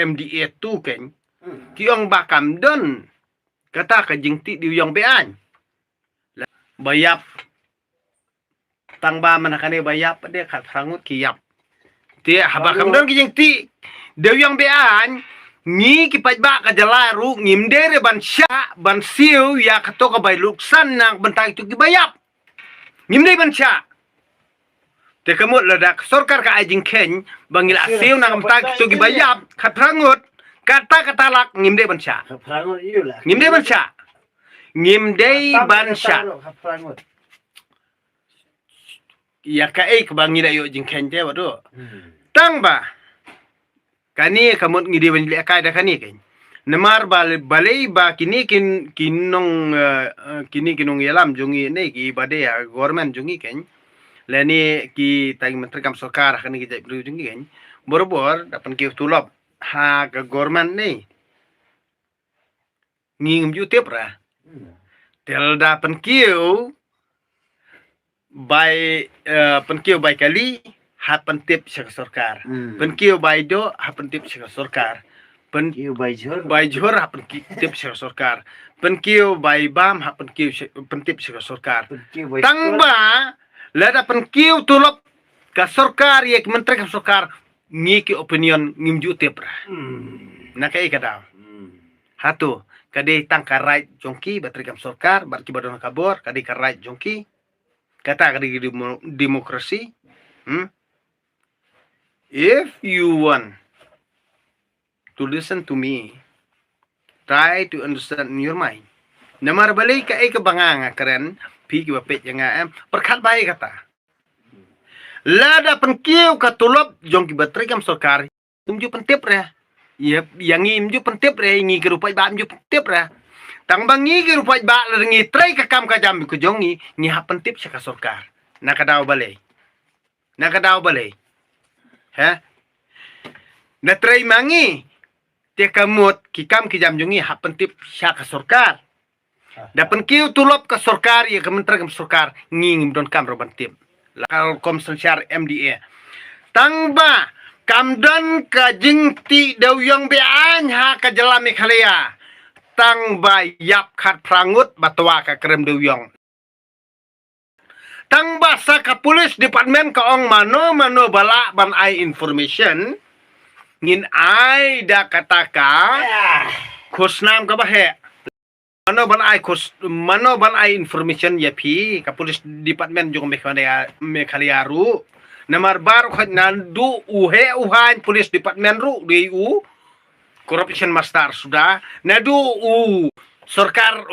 MDA tu kan kiong bakam don kata ka jingti di yang bean bayap tang ba manakane bayap dia kat sangut kiyap dia habakam don ki jingti de yang bean ni kipat ba ka jalaru ngimdere ban sya ban siu ya kato ka bay luksan nang bentai tu ki bayap ngimdere ban sya te kamut ladak sorkar ka ajing ken bangil asiu nang bentai tu ki bayap kat sangut kata lak ngimde bansya. Ngimde bansya. Ngimde bansya. Ya kai ke bangi dayo jingken je wadu. Tang ba. Kani kamut ngide banjili akai da kani kan. Nemar balai ba kini kinong yalam jungi ne ki bade ya government jungi kan. Lani ki tang menteri kam sarkar kani ki jai jungi kan. Bor dapan ki tulop ha ke government ni ngim YouTube ra tel da penkiu by penkiu by kali ha pentip sa sarkar penkiu by do ha pentip sa sarkar penkiu by jor ha pentip sa sarkar penkiu by bam ha pentip sa sarkar tang ba lada penkiu tulop ka sarkar yak menteri ka sarkar ngiki opinion ngim YouTube ra nakai kada hatu kade tangka right jongki batrikam sarkar barki badon kabor kade ka right jongki kata kade demokrasi if you want to listen to me try to understand in your mind namar balik ka banganga keren pi ki bapet yang perkat baik kata lada penkiu katulop jong ki batri kam sarkar tumju pentip ra ya yang imju pentip ra ngi kerupai ba imju pentip ra tang bangi kerupai ba ngi trai ka kam ka jam ku jongi ngi ha pentip sa ka sarkar nakadaw balay ha na trai mangi te kamut ki kam ki jam jongi ha pentip sa ka sarkar da penkiu tulop ka sarkar ya kementerian kam sarkar ngi don kam ro pentip lakal komsensiar MDA tangba kamdan ka jingti dawyang bean ha ka jalami khalia tangba yap khat prangut batwa ka krem dawyang tangba sa ka police department ka ong mano bala ban ai information ngin ai da kataka khosnam ka bahe mano ban ai information ya pi ka police department jong mekhaliaru namar bar khat nandu uhan police department ru du corruption master sudah nadu sarkar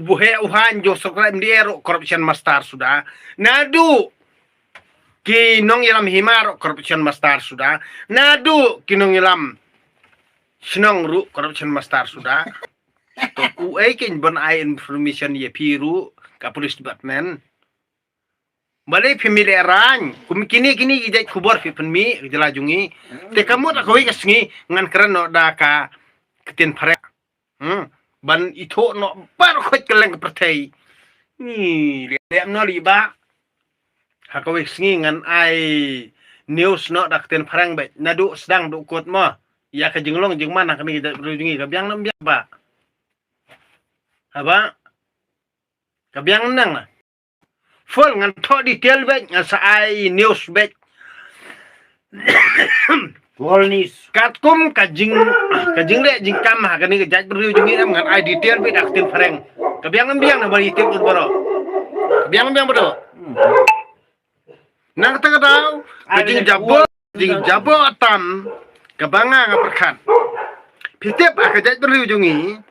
buhe uhan jo sarkar MDR corruption master sudah nadu kinong yalam himar corruption master sudah nadu kinong yalam sinong ru corruption master sudah to kin ban ai information ye piru ka police department balai family ran kini ijai kubor fi penmi jelajungi te kamu tak koi kasngi ngan keren no da ka ketin pare ban ito no bar khot keleng ke pertai ni liam no liba ha koi sngi ngan ai news no da ketin parang ba nadu sedang du kot mo ya ka jenglong jeng mana kini ijai jelajungi ka biang nam biang ba apa kabiang nang full ngan to detail bet ngan sa ai news bet Polnis katkum kajing le jing kam ha kani ke jaj beriu jungi ngan ai detail bet aktif fareng kabiang na bari tip tu baro kabiang baro nang kata daw jing jabo atam kabanga ngaperkan pitip ka jaj beriu jungi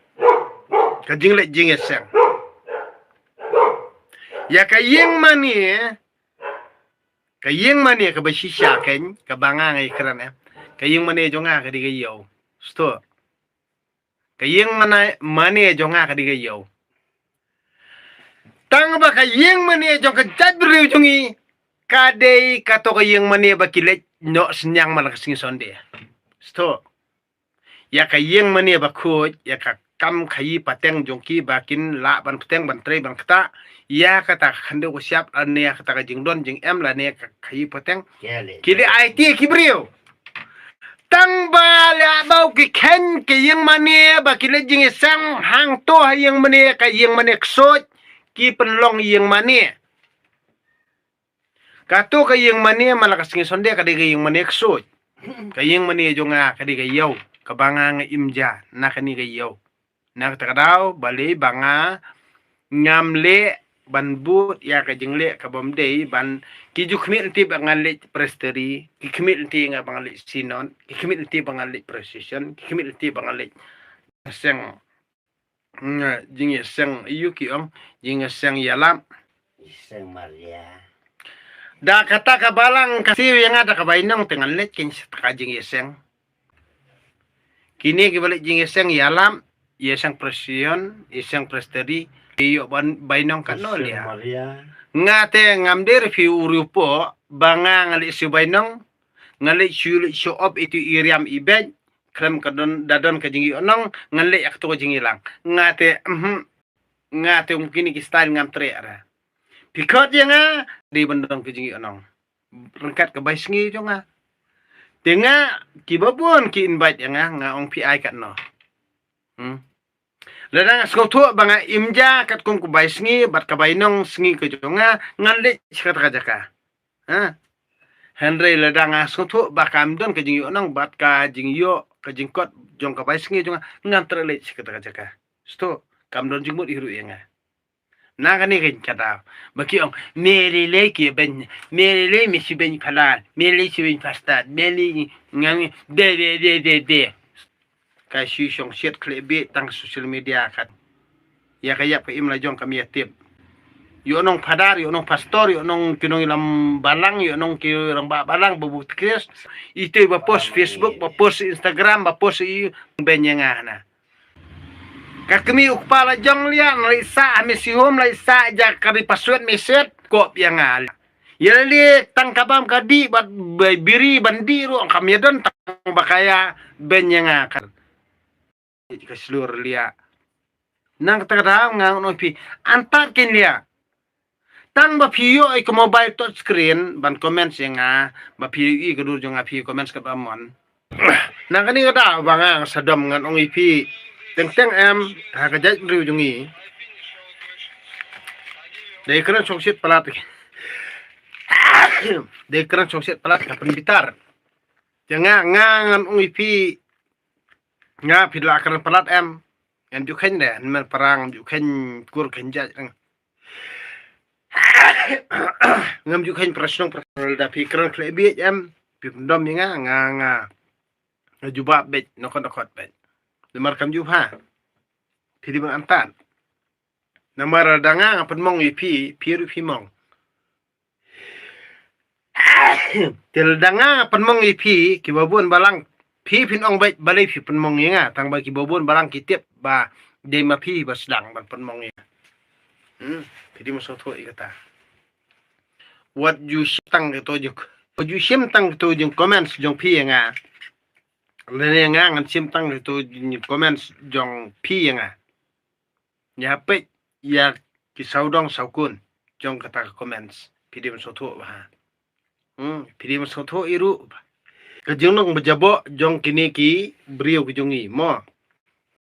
kajing le jing eseng ya kayeng mani ka basisya ken ka banga ngai kran kayeng mani jonga ka digayo sto kayeng mani jonga ka digayo tang ba kayeng mani jong ka jadriu jongi kadei kato kayeng mani ba kilet no senyang malakas ngi sonde sto ya kayeng mani ba khoj ya ka kam khayi pateng jongki bakin la ban pateng ban tre ban kata ya kata khande ko siap ane ya kata jing don jing em la ne khayi pateng kili IT kibrio tang ba la bau ki khen ki yang mane ba ki le jing sang hang to yang mane ka yang mane ksot ki penlong yang mane ka to ka yang mane malakas ngi sonde ka de yang mane ksot ka yang mane jonga ka de yau ka banga nga imja na ka ni ga yau na ka daw bale banga ngam le ban but ya ka jing le ka bom de ban ki ju khmit ti bangan le presteri ki khmit ti nga bangan le sinon ki khmit ti bangan le precision ki khmit ti bangan le seng nga jing seng yu ki ong jing seng yalam Isang Maria. da kata ka balang kasi yang ada ka bainong tengan le kin ka jing seng kini ki balik jing seng yalam yesang precision yesang presteri iyo bainong ka no Isang ya Maria. ngate ngamder fi urupo banga ngali si bainong ngali show up itu iriam ibed krem kadon dadon ka jingi onong ngali ak to jingi lang ngate ngate mungkin ki style ngam tre ara pikot ya nga di bandong ka jingi onong rengkat ka baisngi jo nga tenga ki babon ki invite ya nga ong pi ai kat no ladang skotu banga imja kat kum ku baisngi bat ka bainong sngi ke jonga ngali sikat ka jaka ha Henry ladang skotu bakam don ke jingi onong bat ka jingyo ka jingkot jong ka baisngi jonga ngantre le sikat ka jaka sto kam don jingmut iru yenga na kani ken kata baki ong mere le ki ben mere le mi si ben phalal mere le si ben pasta mere ngami de kai shi shong shet klebe tang social media kat ya kaya pa imla jong kami atip yo nong padar yo nong pastor yo nong kinong ilam balang yo nong kirang balang bubuk kris itu ba post Facebook ba post Instagram ba post i benyanga na kakmi ukpala jong lian laisa amisi hom laisa ja kari password meset kop yang al yali tang kabam kadi bat biri bandiru kami don tang bakaya benyanga kan jika seluruh lia nang kata ngang no pi antar ken lia tang ba piyo ay mobile touch screen ban comments yang ba piyo i kedur jong api comments kat amon nang kani kata bang sadam ngan ong ipi teng em ha ka jaj riu jongi de kran chongsit palat de kran chongsit palat ka penbitar jangan ngan ong ipi nga pidla akan pelat em ju khen de men perang ju khen kur khen ja ngam ju khen prasnong da pikran klebi em pindom nga juba bet nokot bet lemar kam ju ha pidi bang antan namar danga ngapan mong ipi piru mong tel danga ngapan mong ipi kibabun balang pi pin ong bai balai pi penmong nga tang bagi bobon barang kitip ba de ma pi ba sedang ban penmong nga pidi masoto ikata what you tang to juk what you sim tang to jung comments jong pi nga le nga ngan sim tang to comments jong pi nga ya pe ya ki saudong saukun jong kata comments pidi masoto ba pidi masoto iru Kajong nang bejabo jong kini ki beriau kejongi mo